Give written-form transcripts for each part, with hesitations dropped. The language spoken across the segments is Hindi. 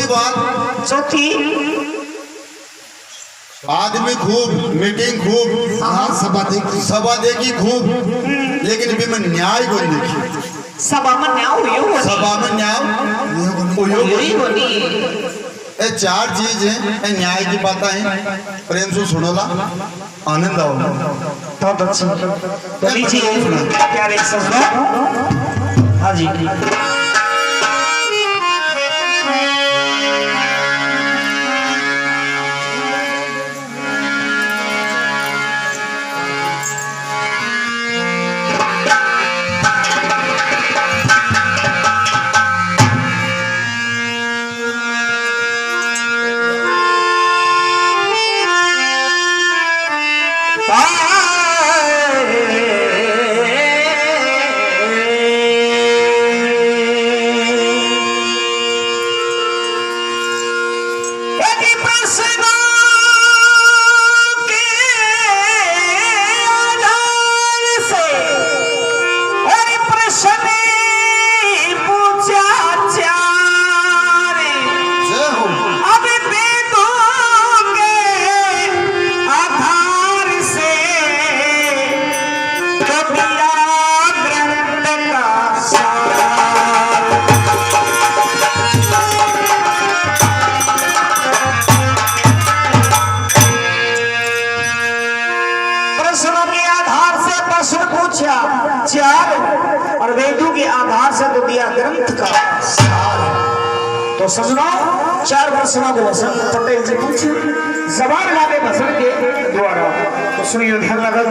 बात चौथी आदमी खूब, मीटिंग खूब, सभा देखी खूब, लेकिन भी मैं न्याय को नहीं देखी। सभा में न्याय ये चार चीज है न्याय की बात है। प्रेम से सुनोला आनंद आओ। बहुत अच्छा प्यारे सजनों। हाँ जी चार और वेदों के आधार से तो दिया ग्रंथ का सार। तो सजनों चार प्रश्नों को वसंत पटेल जी पूछे जबान लागे भसन के द्वारा। तो सुनिए ध्यान लगा।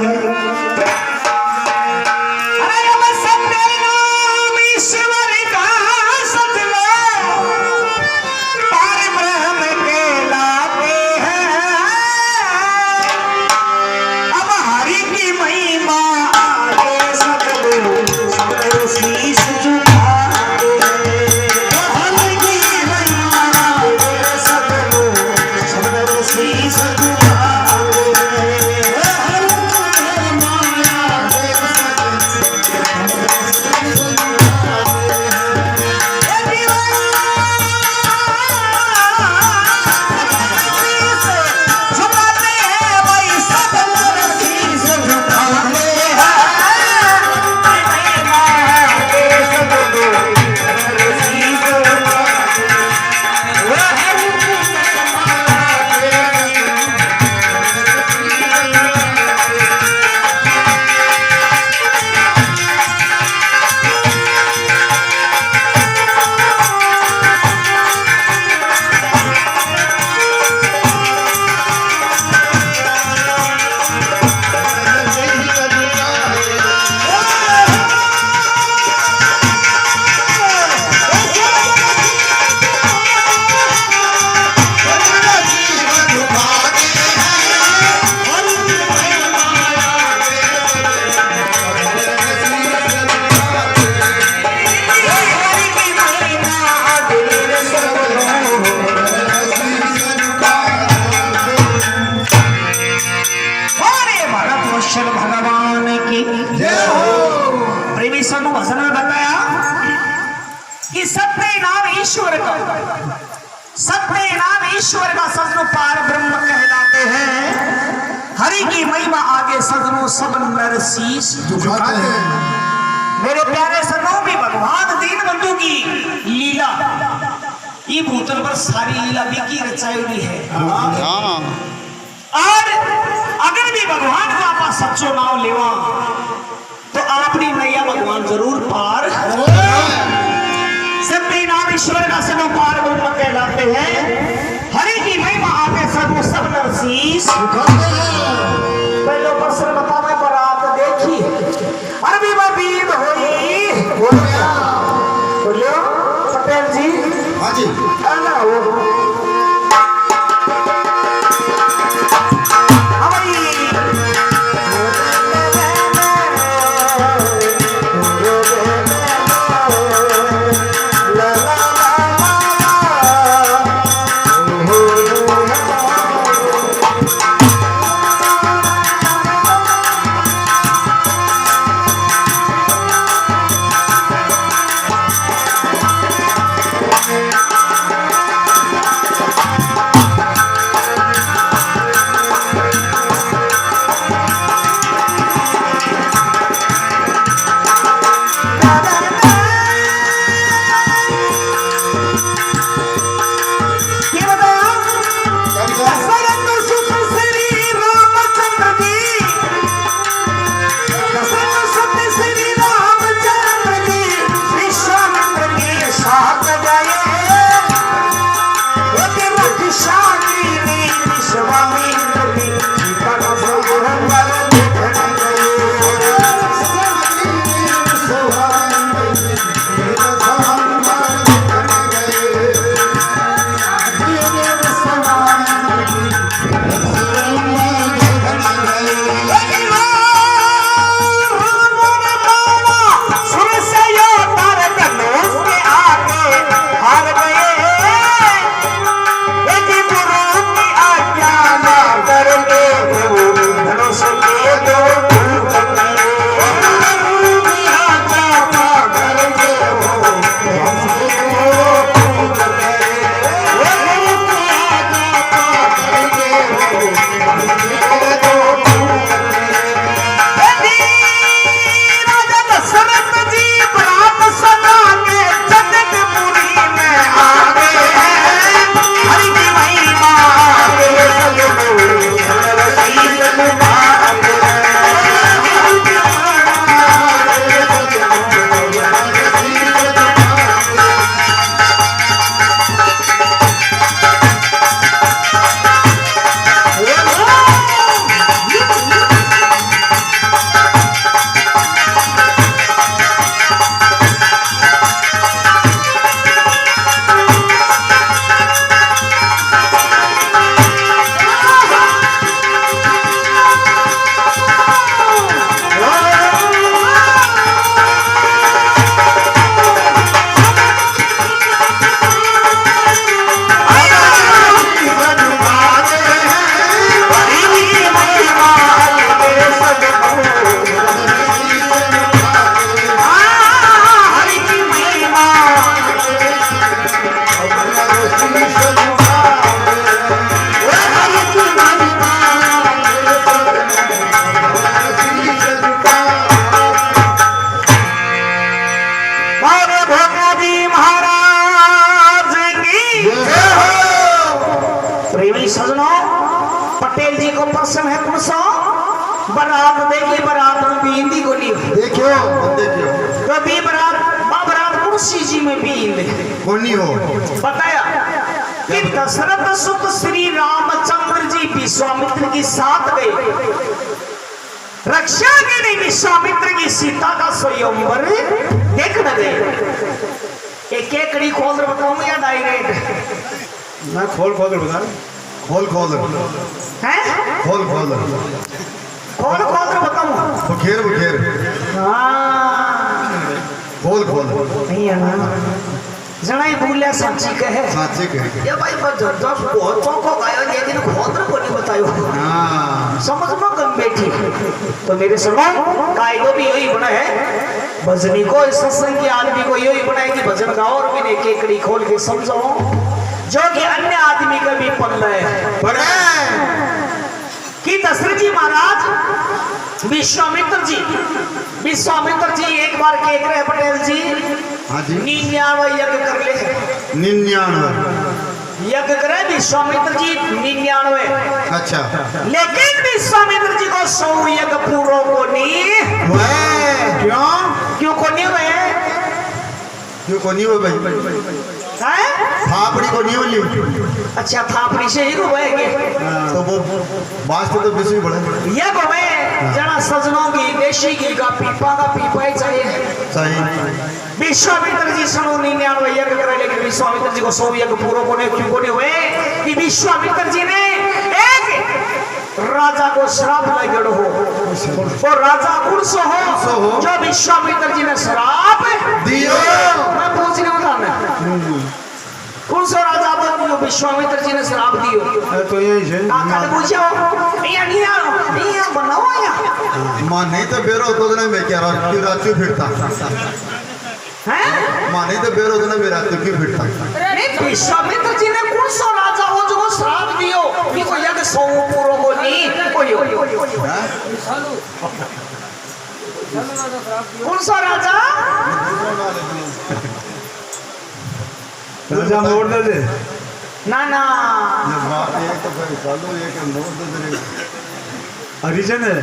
ईश्वर का सजनों पार ब्रह्म कहलाते हैं। हरि की महिमा आगे सजनों सब नर शीश झुकाते हैं। मेरे प्यारे सजनों भी भगवान दीन बंधु की लीला ये भूतल पर सारी लीला बिकी रचाई हुई है। और अगर भी भगवान को आप सच्चो नाम लेवा तो अपनी नैया भगवान जरूर पार। सबके नाम ईश्वर का सजनों पार ब्रह्म कहलाते हैं। हरि की महिमा आगे सजनों सब नर शीश पहले प्रश्न बतावे पर आप देखी अरबी बीद होई बोलो पटेल जी। हाँ जी मारे भोगाजी महाराज की प्रेमी सजनों, पटेल जी को प्रश्न है तुमसे, बारात देखी, बारात में भी हिंदी को नहीं देखियो देखियो तो भी बारात कुर्सी जी में भी हिंदी कोनी हो बताया कि दशरथ सुत श्री रामचंद्र जी विश्वामित्र के साथ गए, रक्षा के लिए विश्वामित्र की सीता का स्वयंवर देखने गए। एक केकड़ी खोल कर बताऊं या डायरेक्ट? मैं खोल खोल कर बता खोल खोल हैं? खोल खोल खोल कर बताऊं? बुखेर बुखेर हाँ खोल खोल नहीं है ना, जरा ही भूलिया सच्ची कहे साचे के ये भाई बस दस बहुत चौको गयो, लेकिन खोदर को नहीं बतायो। हाँ समझ में कम बैठी तो मेरे सुनो, कायदो भी यही बना है, भजनी को सत्संग की आदमी को यही बना है कि भजन गाओ और मैंने केकड़ी खोल के समझो, जो कि अन्य आदमी का भी पल्ला है बड़ा कि दशरथ जी महाराज विश्वामित्र जी एक बार कह रहे पटेल जी, हाँ जी 99 यज्ञ कर ले, 99 यज्ञ करे विश्वामित्र जी 99, अच्छा लेकिन विश्वामित्र जी को 100 यज्ञ पूरो को नहीं। क्यों को नहीं हुए? क्यों कोनी हो भाई फापड़ी को नहीं होली अच्छा थापड़ी से ही रुएंगे तो वो वास्ते तो विषय बड़े ये गोवे जना सजनों की देशी की का पीपा ही चाहिए। सही विश्वामित्र जी सुनो 99 यज्ञ करे, लेकिन विश्वामित्र जी को 100 यज्ञ पूरो को नहीं। क्यों को नहीं हुए? कि विश्वामित्र जी ने एक राजा को श्राप लगड़ो हो, और राजा कुर्सो हो जो विश्वामित्र जी ने श्राप दियो। मैं पूछने वाला कुर्सो राजा को विश्वामित्र जी ने श्राप दियो तो यही है काका ने पूछो ये नहीं बनाओ या मां नहीं तो बेरो तो ना मैं क्या क्यों रात क्यों फिरता हैं? मां नहीं तो बेरो तो ना मैं रात क्यों फिरता अरे विश्वामित्र जी ने कुर्सो राजा हो जो श्राप दियो कि कोई यज्ञ 100 पूरो को नहीं कोई कुर्सो राजा राजा मोड़ दे ना ना ये बात एक तो भाई चालू एक नोट दे दे हरिजन है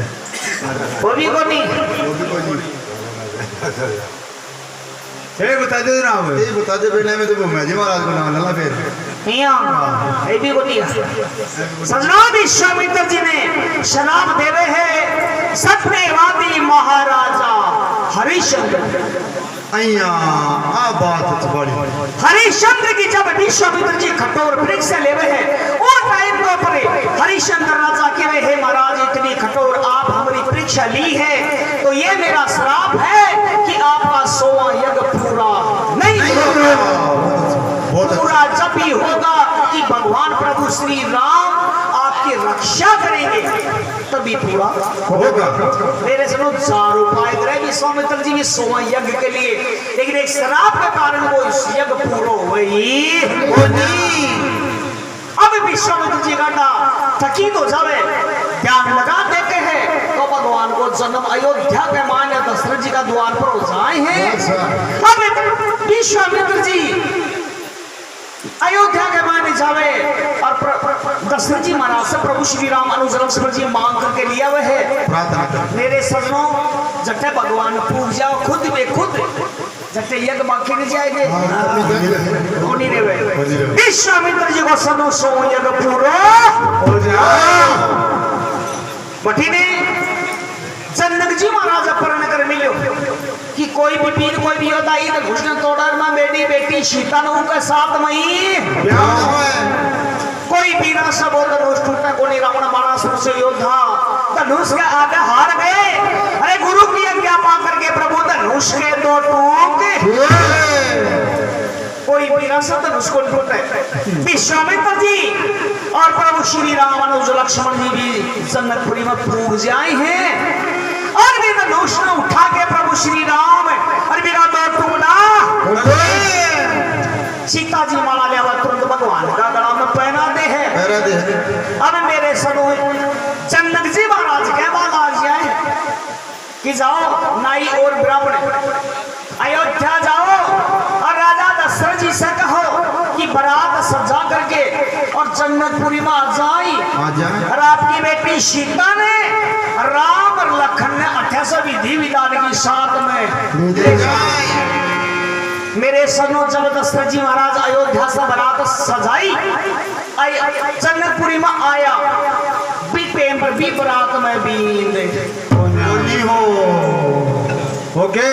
वो भी को नहीं वो भी कोई नहीं बता दे ना वो ये बता दे बेने में तो मैं जी महाराज को नाम लला फिर मियां ये भी को नहीं सजना विश्वामित्र जी ने शराब देवे है सत्यवादी महाराजा हरिश्चंद्र अय्या आ बात तो बड़ी हरिश्चंद्र की जब विश्वामित्र जी कठोर परीक्षा लेवे है वो टाइम के ऊपर हरिश्चंद्र राजा कह रहे हैं महाराज इतनी कठोर आप हमारी परीक्षा ली है तो ये मेरा श्राप है कि आपका 100वां यज्ञ पूरा नहीं होगा। पूरा जब भी होगा कि भगवान प्रभु श्री राम आपकी रक्षा करेंगे तभी पूरा होगा। मेरे सुनो 4 उपाय करे विश्वामित्र जी भी 100वां यज्ञ के लिए, लेकिन एक श्राप के कारण वो यज्ञ पूरा हुई नहीं। अब विश्वामित्र जी का थकी तो जावे ध्यान लगा देते हैं तो भगवान को जन्म अयोध्या के मान्य दशरथ जी का द्वार पर हो जाए हैं। अब विश्वामित्र जी अयोध्या के माने जावे और दशरथ जी महाराज से प्रभु श्री राम अनुजलक्ष्मण जी मांग करके लिया हुए है। मेरे सजनों जटे भगवान पूज जाओ खुद में खुद जटे यज्ञ बाकी नहीं जाएंगे विश्वामित्र जी को सदो 100 यज्ञ पूरा हो जाओ। बठी ने जनक जी महाराज अपहरण कर मिलो कि कोई भी पीर कोई भी होता है तो घुसने तोड़र में बेटी सीता नु के साथ में कोई पीरा सब होता धनुष टूटने को नहीं रावण मारा से योद्धा धनुष के आगे हार गए। अरे गुरु की आज्ञा पा करके प्रभु धनुष के 2 टूक कोई पीरा सब धनुष को टूटे। विश्वामित्र जी और प्रभु श्री राम अनुज लक्ष्मण जी भी जनकपुरी में पूज जाए हैं और भी धनुष ने उठा के प्रभु श्री राम और मेरा 2 टुकड़ा सीता जी माला लिया तुरंत भगवान का गला में पहना दे है। अब मेरे सनो जनक जी महाराज के बाद आ जाए कि जाओ नाई और ब्राह्मण अयोध्या जाओ और राजा दशरथ जी से कहो कि बारात सजा करके और जन्नतपुरी में आ जाए। और आपकी बेटी सीता ने राम और लखन ने 28 विधि विधान की साथ में मेरे सनो जब दशरथ जी महाराज अयोध्या से बारात सजाई जन्नतपुरी में आया भी बारात में भी हो ओके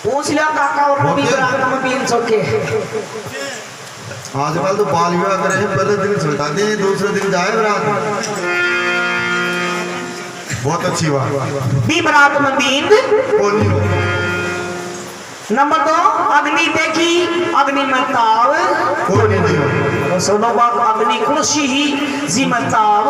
पूछ लिया काका और भी बारात में बीन चौके। आजकल तो बाल विवाह करे हैं, पहले दिन सुलटा दे दूसरे दिन जाए बारात। बहुत अच्छी बात। भी बारात में बीन नंबर 2 अग्नि देखी अग्नि में ताव सुनो बात अग्नि खुशी ही जी में ताव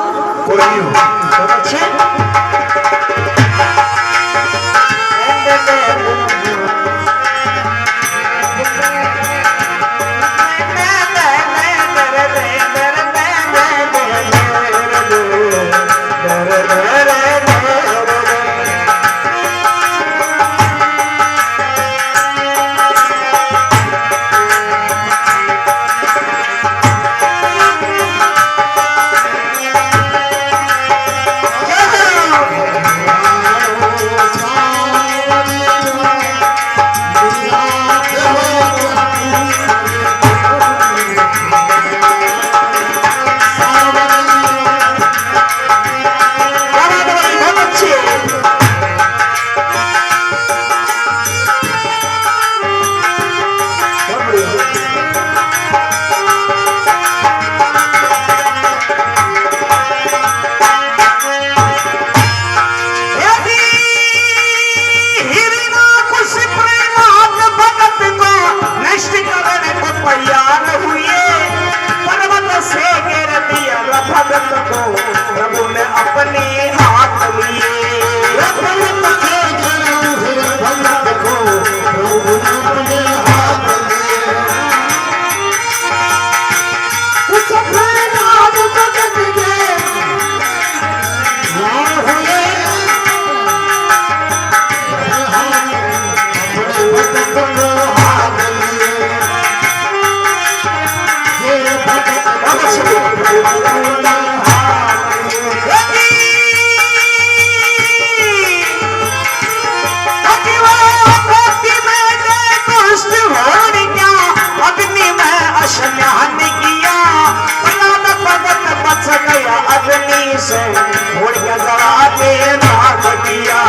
प्रभु ने अपने हाथ लिए से उड़ के जला के रात किया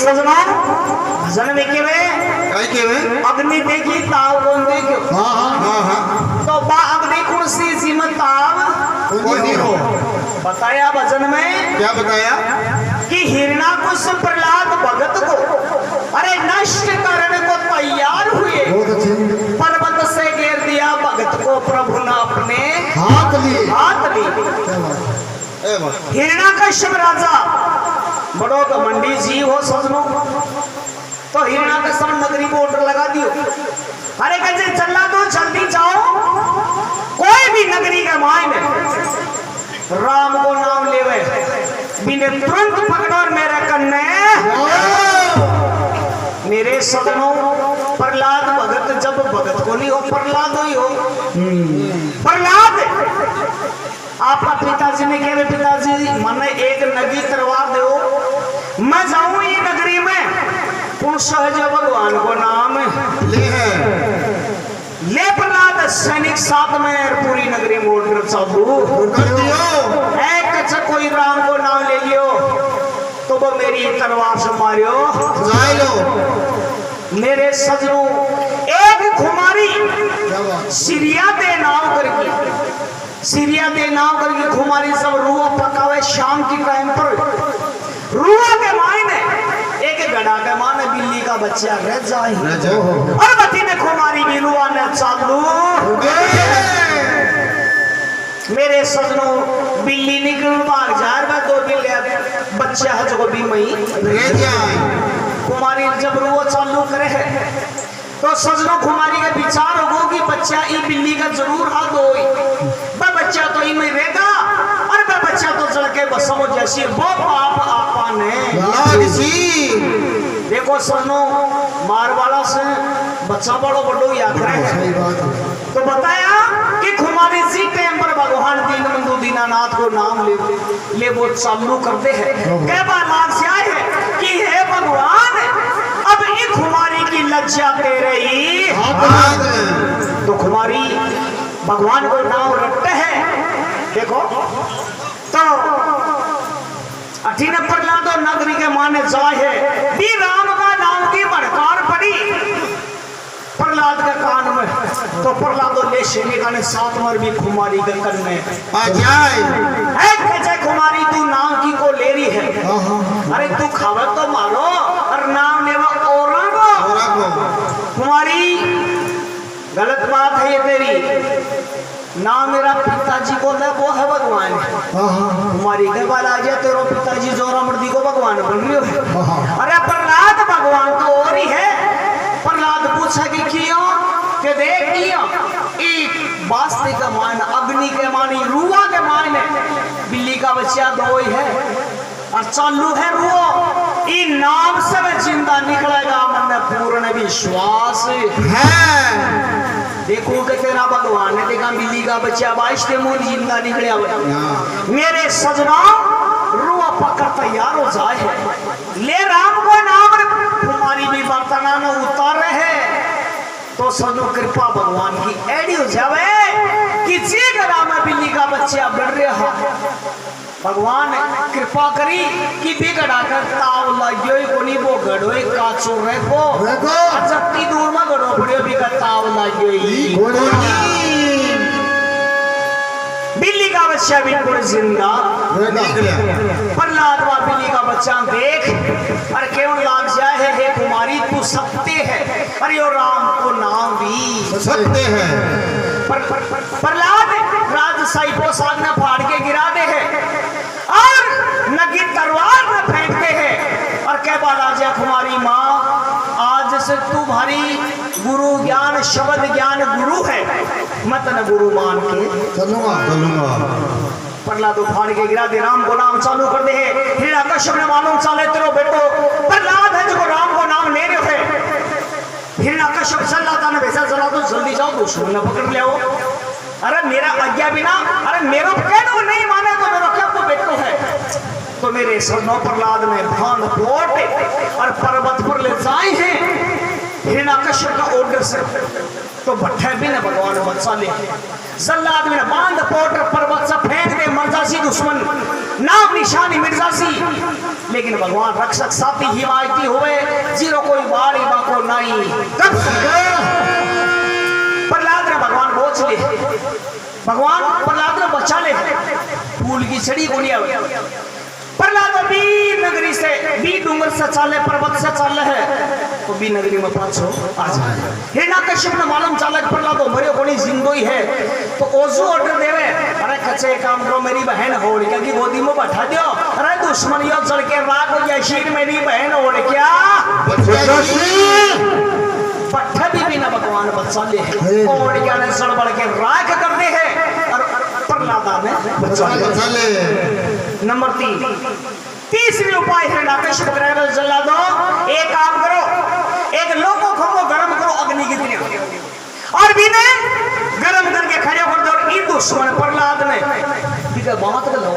सजना भजन में के में काय के वे अग्नि देखी ताव कौन देखो हाँ तो बा अग्नि कुर्सी जिमत ताव कौन नहीं हो बताया भजन में क्या बताया कि हिरणाकुश प्रहलाद भगत को अरे नष्ट करने को तैयार हुए, पर्वत से घेर दिया भगत को प्रभु ने अपने हाथ ली। हिरणाकश्यप राजा बड़ो घमंडी जीव हो सजनो, तो हिरणाकश्यप नगरी को ऑर्डर लगा दियो, अरे कैसे चलना तो जल्दी जाओ, कोई भी नगरी के मायने राम को नाम लेवे बिने तुरंत पकड़ो और मेरे कन्ने मेरे सदनों प्रहलाद भगत जब भगत को नहीं हो प्रहलाद ही हो। प्रहलाद आपका पिताजी ने कहे पिताजी मने एक नगी तरवा दो, मैं जाऊं ये नगरी में पुन सहज भगवान को नाम ले प्रहलाद सैनिक साथ में पूरी नगरी में ऑर्डर चालू कर दियो, एक कोई राम को नाम ले लियो तो वो मेरी तलवार से मारियो लो। मेरे सजनों एक खुमारी सीरिया दे नाव करके खुमारी सब रुआ पकावे शाम की टाइम पर रुआ के मायने एक गड़ा के माने बिल्ली का बच्चा रह जाए और बती ने खुमारी भी रुआ ने चालू मेरे सजनों बिल्ली निकल भाग जाए मैं दो बिल्ली बच्चा है जो भी मई कुमारी जब रुआ चालू करे है तो सजनों कुमारी का विचार होगा कि बच्चा ई बिल्ली का जरूर हाथ हो, बच्चा तो ई में रहेगा और बच्चा तो चल के बसमो जैसी वो पाप आपा ने देखो सजनों मारवाड़ा से बच्चा बड़ो बड़ो याद रहे तो बताया कि कुमारी जी टाइम पर भगवान दीनबंधु दीनानाथ को नाम ले वो चालू करते हैं कई बार नाम से आए हैं कि हे भगवान अब ये कुमारी की लज्जा दे रही तो कुमारी भगवान को नाम रखते हैं। देखो तो अठीन प्रहलाद नगरी के माने जाए है भी राम का नाम की भड़कार पड़ी प्रहलाद के कान में तो प्रहलाद ले सैनिका ने साथ मर भी कुमारी के कन में आ जाए कैसे कुमारी तू नाम की को ले रही है, अरे तू खबर तो मारो और नाम लेवा और कुमारी गलत बात है ये तेरी, नाम मेरा पिताजी को दे वो है भगवान कुमारी के बाल आ जाए तेरो पिताजी जोरामर्दी को भगवान बन रही हो, अरे प्रहलाद भगवान तो और ही है। प्रहलाद पूछा कि क्यों के देख लिया एक बास्ते का मान अग्नि के मानी रुआ के माने बिल्ली का बच्चा दो ही है और चालू है रुआ इन नाम से मैं जिंदा निकलेगा मन पूर्ण विश्वास है। देखो कि तेरा भगवान ने देखा बिल्ली का बच्चा बाइशते मुंह जिंदा निकले मेरे सजना रुआ पकड़ तैयार हो जाए ले राम को नाम कुमारी भी बर्तना में उतार रहे तो सजो कृपा भगवान की एडी हो जावे कि जे गड़ा में बिल्ली का बच्चा बढ़ रहा भगवान कृपा करी कि बिगड़ा कर ताव लगियो कोनी वो गड़ो काचो रे को जत्ती दूर में गड़ो पड़ियो भी का ताव लगियो बिल्ली का बच्चा बिल्कुल जिंदा प्रहलाद वा बिल्ली का बच्चा देख और केवल लाग जाए है हे कुमारी तू सत्य है और यो राम को नाम भी सत्य है। प्रहलाद राजशाही पोशाक में फाड़ के गिरा दे है और नगी तलवार में फेंकते हैं और कह बार राजा कुमारी माँ आज से तू भारी गुरु ज्ञान शब्द ज्ञान गुरु है मत न गुरु मान के चलूंगा प्रहलाद फाड़ के गिरा दे राम को नाम चालू कर दे हिरण्यकश्यप ने मालूम चाले तेरो बेटो प्रहलाद है जो राम को नाम ले रहे है हिरण्यकश्यप चला ने वैसा चला तो जल्दी जाओ दुश्मन ने पकड़ ले अरे मेरा आज्ञा बिना अरे मेरा कहना नहीं माने तो मेरा क्या को बेटो है तो मेरे सजनों प्रहलाद में भान पोट और पर्वत पर ले जाए हैं हिरण्यकश्यप का ऑर्डर से तो भट्टे भी ने भगवान बच्चा ले जल्लाद में बांध पोटर पर्वत से फेंक दे मर्जासी दुश्मन नाम निशानी मिर्जासी लेकिन भगवान रक्षक साथी हिमायती हुए जीरो कोई बाड़ी बाको नहीं प्रहलाद ने भगवान बोझ ले भगवान प्रहलाद ने बचा ले फूल की छड़ी को लिया प्रहलाद भी नगरी से भी डूंगर से चाले पर्वत से चाले है तो भी नगरी में पाछो आ जाए हिरण्यकश्यप ने मालूम चाला कि प्रहलाद मरियो कोनी जिंदो ही है तो ओजू ऑर्डर देवे अरे कच्चे काम करो मेरी बहन होड़ क्या की गोदी में बैठा दियो अरे दुश्मन यो चढ़ के राख हो गया शीर मेरी बहन होड़ क्या पट्ठा भी ना भगवान बच्चा ले और क्या ने सड़ बढ़ के राख करते हैं और प्रहलाद ने बच्चा ले नंबर 3 तीसरी उपाय है हिरण्यकश्यप ग्रह जला दो एक काम करो एक लोगों को गर्म करो अग्नि की तरह और भी ने गर्म करके खड़े कर दो और इन दुश्मन प्रहलाद ने ठीक है बात कर लो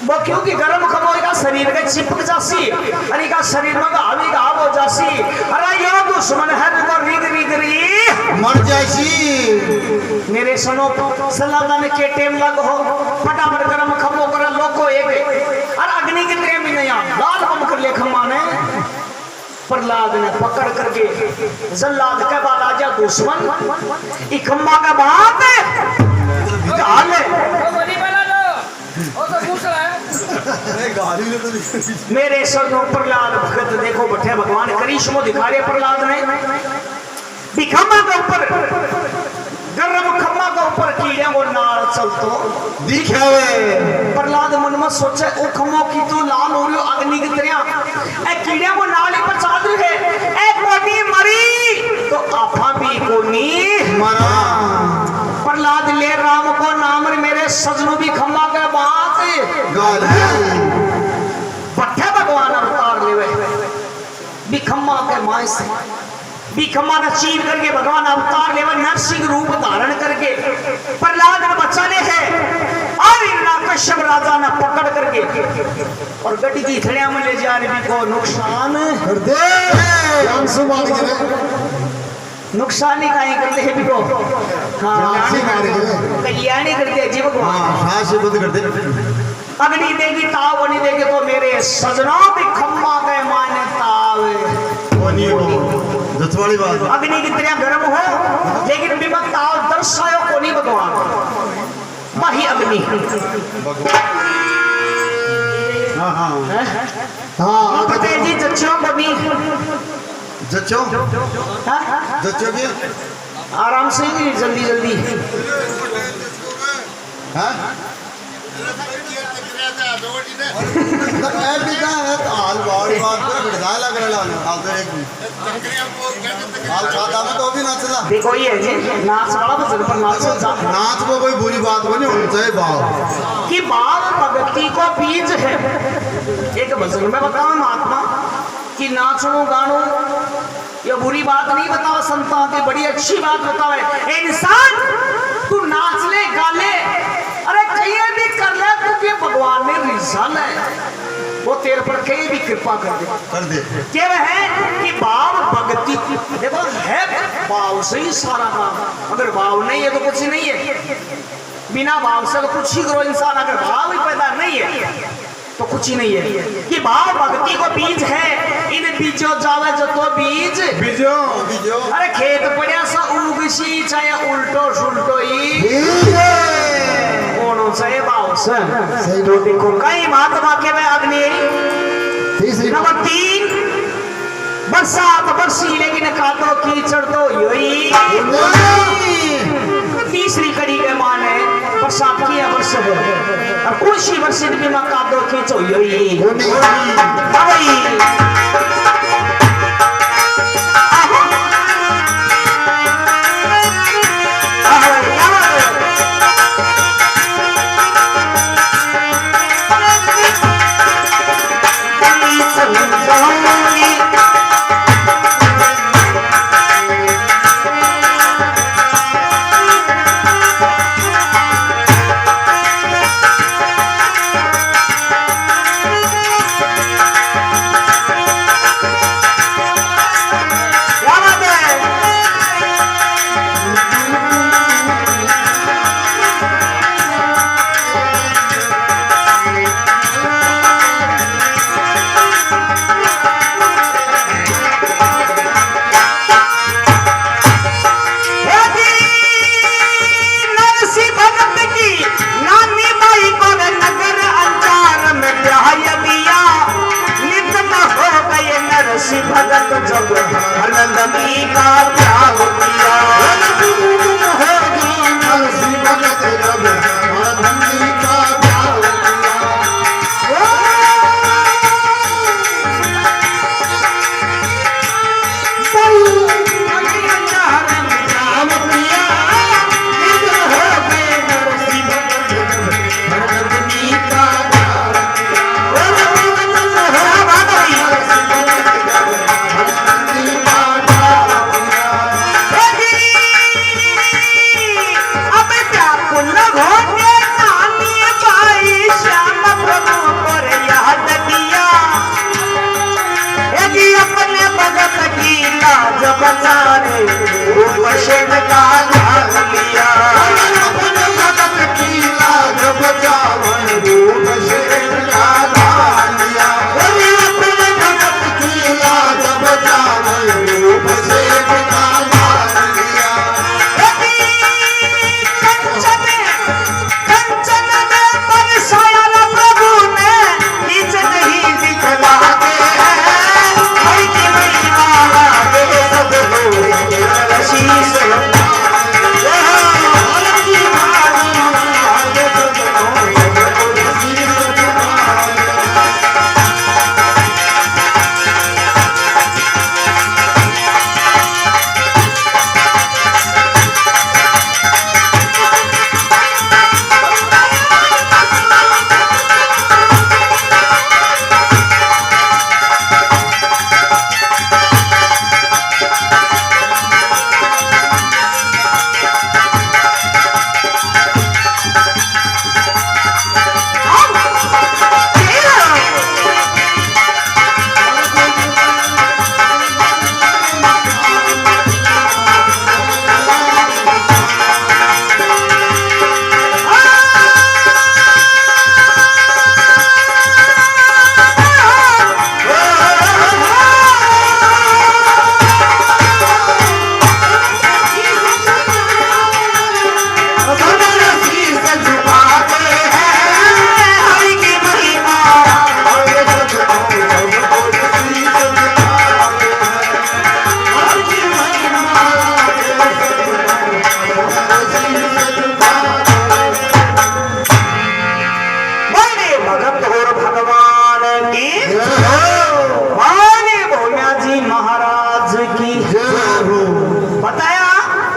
वो क्योंकि गर्म खमोएगा शरीर के चिपक जासी अरे का शरीर में आवी घाव हो जासी अरे यो दुश्मन है तो रीग रीग री मर जासी मेरे सुनो सलादा ने के टेम लग हो फटाफट गर्म खमो कर लोको एक और अग्नि की तरह भी नहीं आ लाल बम कर ले खमाने प्रहलाद ने पकड़ करके जल्लाद के बाद आजा दुश्मन ई खम्मा का बात डाल मेरे सदों प्रहलाद भगत देखो बैठे भगवान करिश्मो दिखा रहे प्रहलाद ने भी खम्मा के ऊपर गर्म खम्मा के ऊपर कीड़े वो नाल चलतो दिखावे प्रहलाद मन में सोचे ओ खम्मो की तो लाल हो रही अग्नि की तरह ए कीड़े वो नाल पर चल रही है ए कोनी मरी तो आपा भी कोनी मरा प्रहलाद ले राम को नाम मेरे सजनों भी खम्मा के बात पट्टे भगवान अवतार लेवे बिखम्मा के माय से बिखम्मा ने चीर करके भगवान अवतार लेवे नरसिंह रूप धारण करके प्रहलाद ने बच्चा ले है और हिरण्यकश्यप राजा ने पकड़ करके और गड्डी की थड़िया में ले जा रहे को नुकसान कर दे नुकसान ही काहे करते हैं भी को हाँ कल्याणी करते हैं जी भगवान अग्नि देगी ताव बनी देगी तो मेरे सजनों भी खम्मा गए माने ताव जतवाड़ी बात अग्नि की तरह गर्म हो लेकिन विमत ताव दर्शायो को नहीं भगवान वही अग्नि हाँ पते जी जच्चों को भी जच्चो जच्चो भी आराम से ही जल्दी जल्दी हाँ हाल बाड़ी बात पर बिठा लग रहा है हाल तो एक हाल खाता में तो भी नाचता देखो ये नाच वाला तो पर नाच को कोई बुरी बात नहीं होनी चाहिए भाव कि भाव भक्ति को बीज है एक भजन में बताओ महात्मा कि नाचो गानो ये बुरी बात नहीं बताओ संतों की बड़ी अच्छी बात बताओ इंसान तू नाच ले गा ले अरे कहीं भी कर ले तुझे भगवान ने रिजन है वो तेरे पर कहीं भी कृपा कर दे क्या है कि भाव भक्ति देखो है भाव से ही सारा काम अगर भाव नहीं है तो कुछ नहीं है बिना भाव से तो कुछ ही करो इंसान अगर भाव ही पैदा नहीं है तो कुछ ही नहीं है कि भाव भक्ति को बीज है इन बीजों जावे जो तो बीज बीजो बीजो अरे खेत पड़िया सा उगसी चाहे उल्टो सुल्टो ही कोनो चाहे भाव से तो देखो कई महात्मा के में अग्नि नंबर 3 बरसात बरसी लेकिन काटो कीचड़ तो यही तीसरी कड़ी के माने बरसात की है वर्ष है और कुछ वर्षित भी मैं काटो खींचो यही जब नंदनी का त्याग किया। नरसी भगत जब नंदनी का त्याग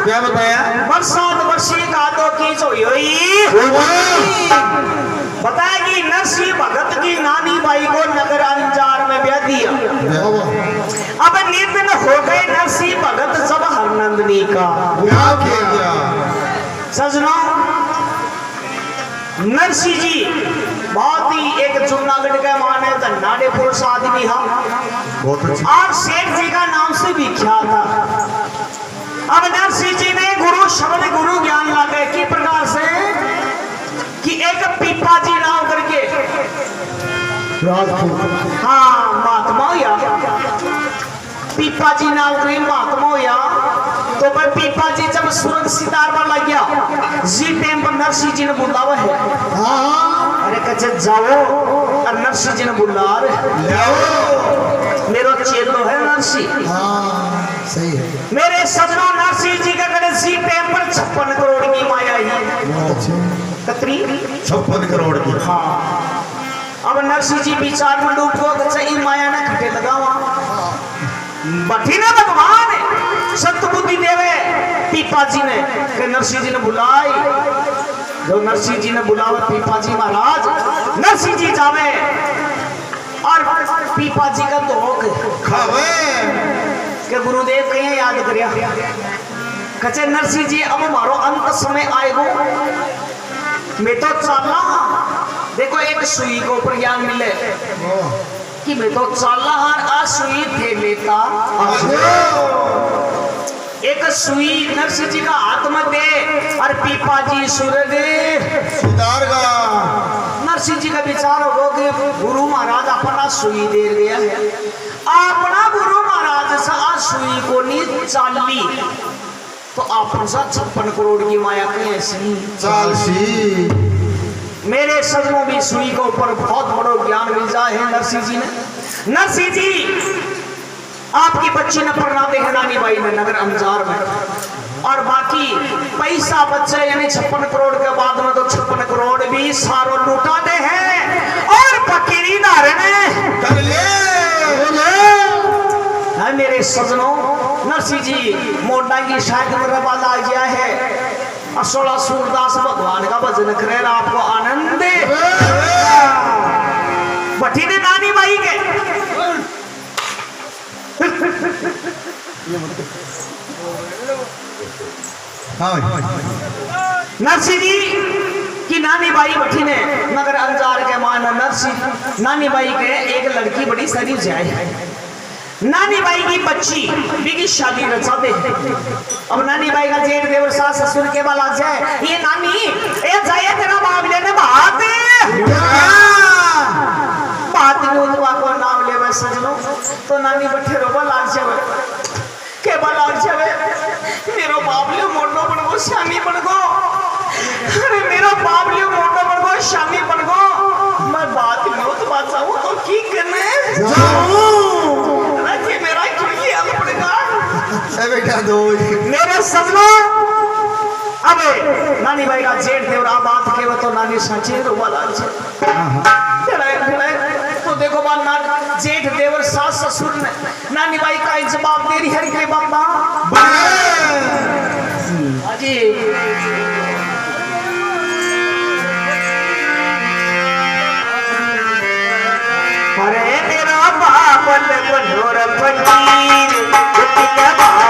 क्या बताया? बरसात वर्षी कादों की चोई बताया कि नरसिंह भगत की नानी बाई को नगर अंजार में ब्याह दिया। अब निर्दिन हो गए नरसिंह भगत जब हरनंदनी का ब्याह किया। सजनों, नरसिंह जी बहुत ही एक जूनागढ़ का माने धन्नाडे पुरुष आदमी हम और शेख जी का नाम से विख्यात था। अब नरसिंह जी ने गुरु शब्द गुरु ज्ञान लागे की प्रकार से कि एक पीपा जी नाम करके हाँ महात्मा या पीपा जी नाम करके महात्मा या तो भाई पीपा जी जब सूरज सितार पर लग गया जी टाइम पर नरसिंह जी ने बुलावा है। अरे कच्चे जाओ और नरसिंह जी ने बुला मेरा चेलो है नरसिंह। सही है। मेरे सजनों नरसिंह जी का गणेश जी टाइम पर 56 करोड़ की माया ही कतरी 56 करोड़ की। हाँ अब नरसिंह जी विचार में डूब को कच्चा इन माया ने घटे लगावा बठी ना भगवान सत बुद्धि देवे पीपा जी ने कि नरसिंह जी ने बुलाई। जो नरसिंह जी ने बुलावा पीपा जी महाराज नरसिंह जी जावे और पीपा जी का धोख खावे के गुरुदेव कहीं याद करिया कचे नरसिंह जी अब मारो अंत समय आएगो मैं तो चलना देखो एक सुई को ऊपर ज्ञान मिले कि मैं तो चलना हर आ सुई थे लेता एक सुई नरसिंह जी का हाथ में दे और पीपा जी सूरज सुधार का नरसिंह जी का विचार होगा कि गुरु महाराज अपना सुई दे दिया है अपना गुरु महाराज से आ सुई को नहीं चाली तो आप 56 करोड़ की माया कैसी चालसी। मेरे सजनों भी सुई के ऊपर बहुत बड़ा ज्ञान मिल जाए है नरसिंह जी ने। नरसिंह जी आपकी बच्ची ने पढ़ना देखा नानी बाई ने नगर अंजार में, और बाकी पैसा बच्चे यानी 56 करोड़ के बाद में तो 56 करोड़ भी सारो लुटाते हैं और फकीरी धारण कर ले है। मेरे सजनों, नरसिंह जी मोटा की शायद मेरा बाला आ गया है, असोला सूरदास भगवान का भजन करे आपको आनंद दे। बठी ने नानी बाई के नरसिंह जी की नानी बाई बठी ने नगर अंजार के मान नरसिंह नानी बाई के एक लड़की बड़ी शरीफ जाए, नानी बाई की बच्ची बिगी शादी रचा दे। अब नानी बाई का जेठ देवर सास ससुर के बाल आ जाए, ये नानी ए जाए तेरा बाप लेने बात को नाम ले सजनो तो नानी बठे रोबा लाग जावे के लाग जावे, मेरो बाप ले मोटो बन गो श्यामी बन गो, अरे मेरो बाप ले मोटो बन गो श्यामी बन गो, मैं बात लो तो बात जाऊं तो की करने जाऊं रखे मेरा खिड़की आल पड़ेगा ए बेटा दो मेरे सजनो। अबे नानी बाई का जेठ देवरा बात के वो तो नानी सच्ची रोबा लाग जाए। तो देखो बात ना जेठ देवर सास ससुर ने नानी बाई का जवाब दे रही है के बाबा हाजी अरे मेरा बाप बनोर फकीर के बाप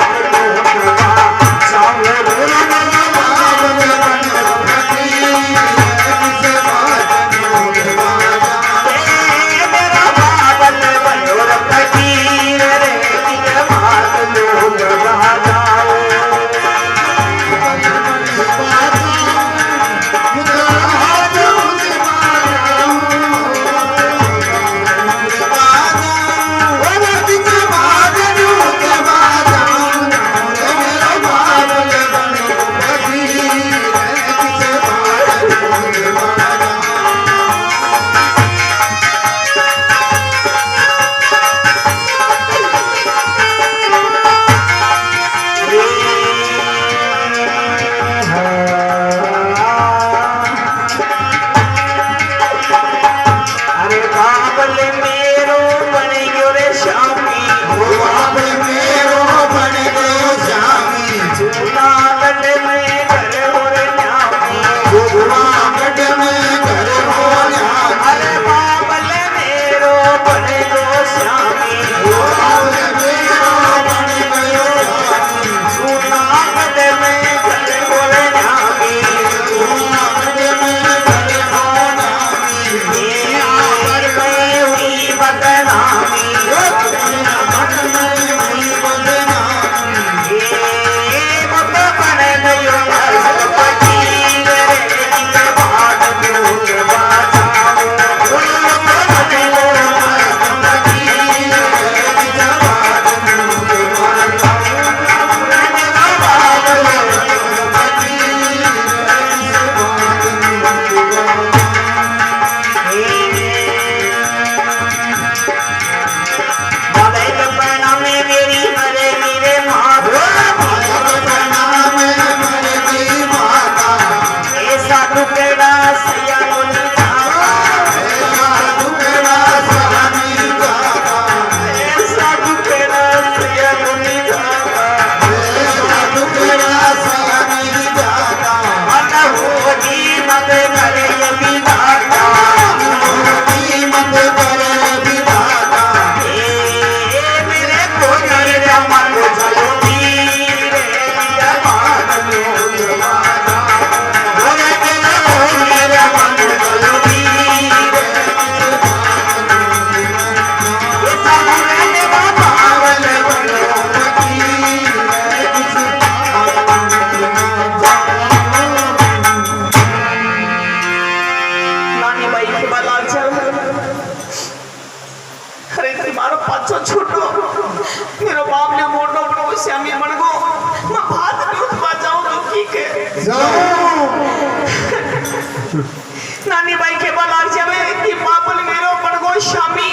नानी बाई के बालार जावे कि पापल मेरो पड़गो शामी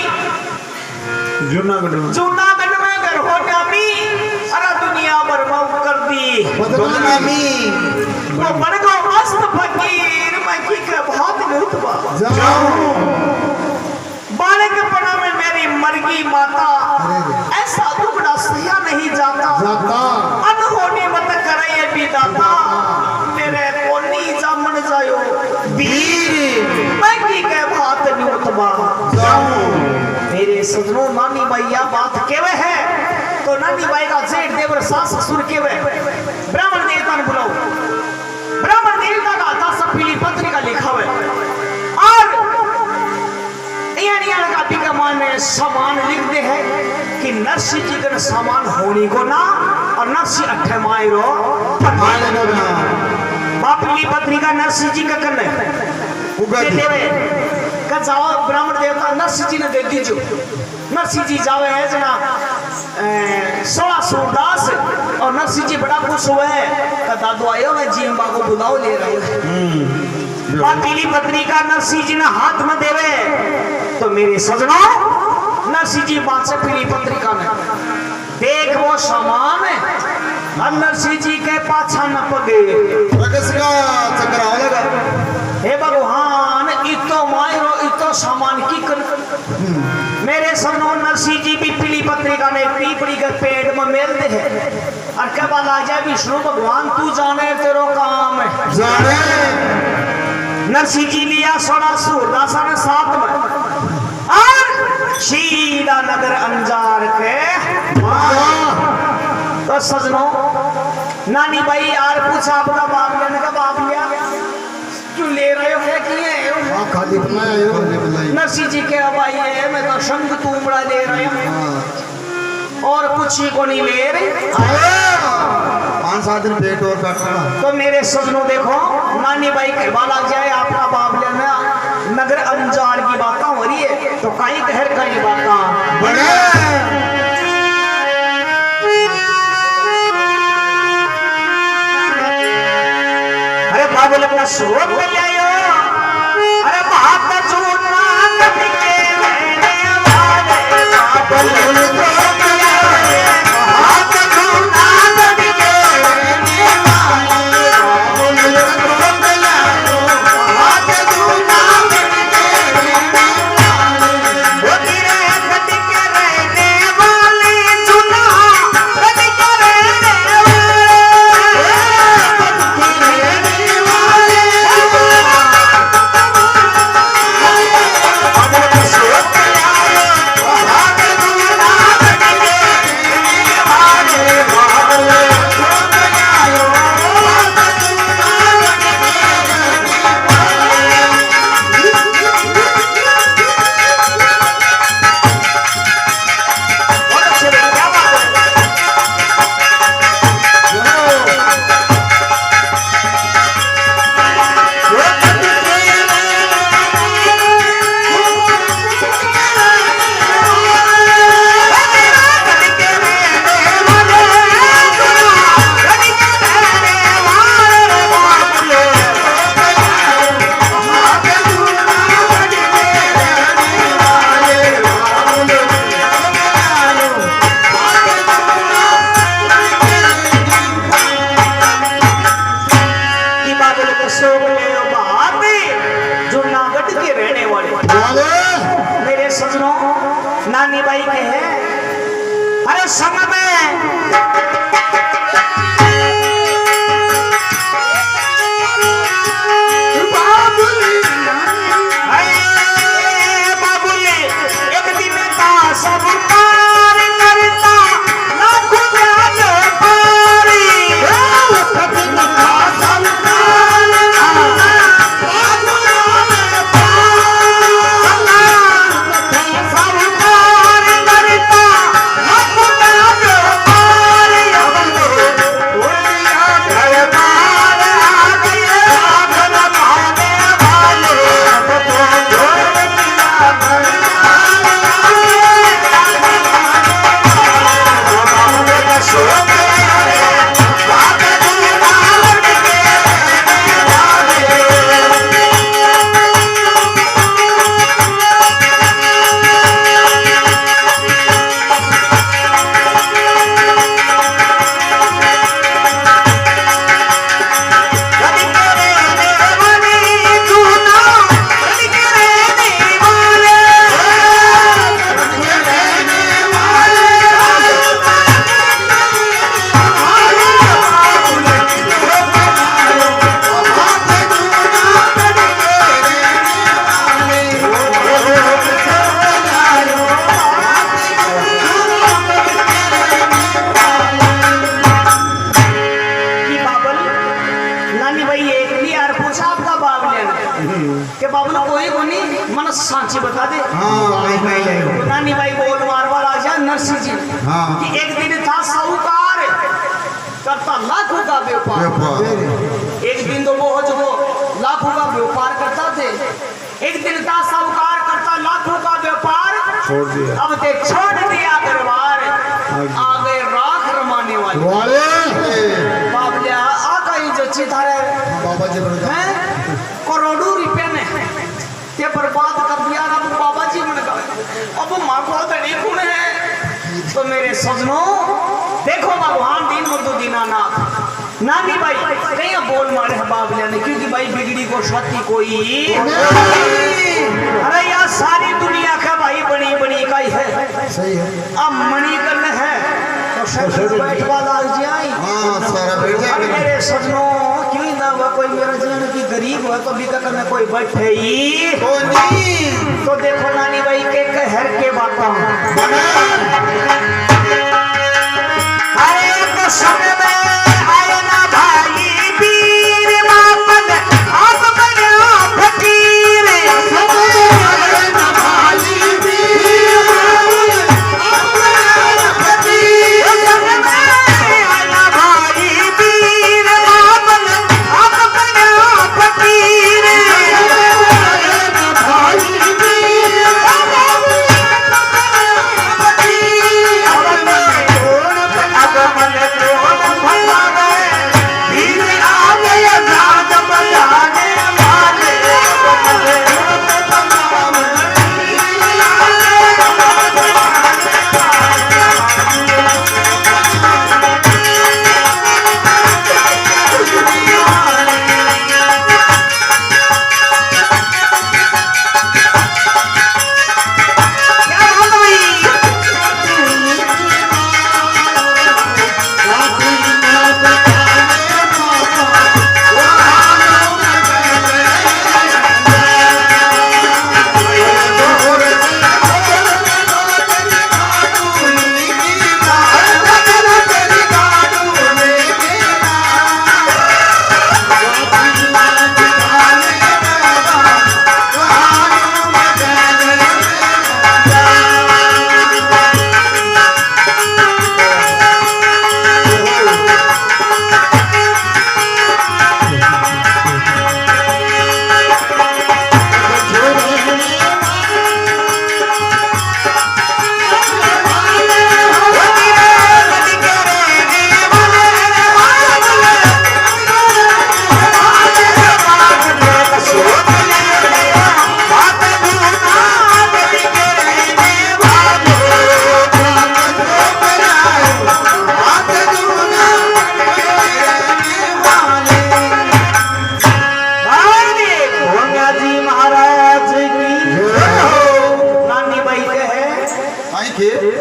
जूनागढ़ में जूनागढ़ में घर बदनामी वो बन गो मस्त फकीर मैं की के बहुत लुटवा जाओ बालक पना में मेरी मरगी माता ऐसा दुखड़ा सहा नहीं जाता अनहोनी मत करे ये विधाता मेरे कोनी जामन जायो वीर मैं की के बहुत लुटवा मेरे सजनों नानी भैया बात केवे है तो नानी बाई का जेठ देवर सास ससुर केवे ब्राह्मण देवता ने बुलाओ ब्राह्मण देवता का दास पीली पत्रिका लिखा हुआ और यानी का बिगमान में सामान लिखते हैं कि नरसी जी का सामान होनी को ना और नरसी अठे मायरो पीली पत्रिका नरसी जी का करना का जाओ ब्राह्मण देवता नरसी जी ने दे दीजो नरसी जी जावे है जना 16 सूरदास और नरसी जी बड़ा खुश हुए का दादू आयो मैं जीवा को बुलाओ ले रहे हो पीली पत्रिका नरसी जी ने हाथ में देवे तो मेरे सजनों नरसी जी बात से पीली पत्रिका में देख वो सामान है नरसी जी के पाछा न पगे हे भगवान इतो मायरो इतो सामान की कर मेरे सनो नरसी जी भी पीली पत्रिका ने पीपड़ी के पेड़ में मेलते हैं और क्या बात आ जाए विष्णु भगवान तू जाने तेरो काम है जाने नरसी जी लिया 16 सूरदासा ने साथ में और शीला नगर अंजार के तो सजनों नानी भाई यार पूछा आपका बाप लेने का बाप लिया क्यों ले रहे हो क्या किए खाली नरसी जी के भाई है मैं तो शंख तुमड़ा ले रहे हूँ और कुछ ही को नहीं ले रहे 5-7 दिन पेट और काटना तो मेरे सजनों देखो नानी भाई कहवा लग जाए आपका बाप लेना नगर अंजार की बातें हो रही है तो कहीं कहर कहीं बातें बड़े अरे बाबू अपना स्रोत ले आयो अरे बात चूना नदी के रहने वाले बाबू नानी बाई के है अरे संग में मन सांची बता दे। हाँ नानी भाई बोल मारवा आ जा नरसिंह जी हाँ। कि एक दिन था साहूकार करता लाखों का व्यापार। एक दिन तो वो जो लाखों का व्यापार करता थे, एक दिन था साहूकार करता लाखों का व्यापार, छोड़ दिया। अब ते छोड़ दिया दरबार, आ गए राख रमाने वाले बाबलिया आ कहीं जच्ची थारे बाबा जी हैं करोड़ों रुपए ने ते बर्बाद कर दिया। अब बाबा जी मन का अब माँ को धनी कौन है? तो मेरे सजनों देखो भगवान दीन बंधु दीनानाथ नानी भाई कहीं बोल मारे है बाबलिया ने, क्योंकि भाई बिगड़ी को स्वाति कोई। अरे यार सारी दुनिया का भाई बड़ी बड़ी का ही है, सही है। अब मणिकर्ण है तो शरीर बैठवा लाग जाए। हाँ सारा बैठ अरे जाए। मेरे सजनों क्यों ना हुआ कोई मेरा जीवन की गरीब हो तो बिका करने कोई बैठे ही तो देखो नानी भाई के कहर के बाता अरे तो समय में आए ना भाई वीर बापन आप बना फकीर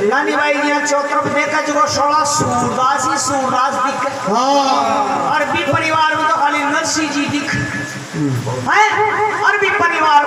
नानी भाई यहाँ चौतरफ देखा जो 16 सूरदास ही सूरदास दिख और भी परिवार में तो खाली नरसिंह जी दिख है और भी परिवार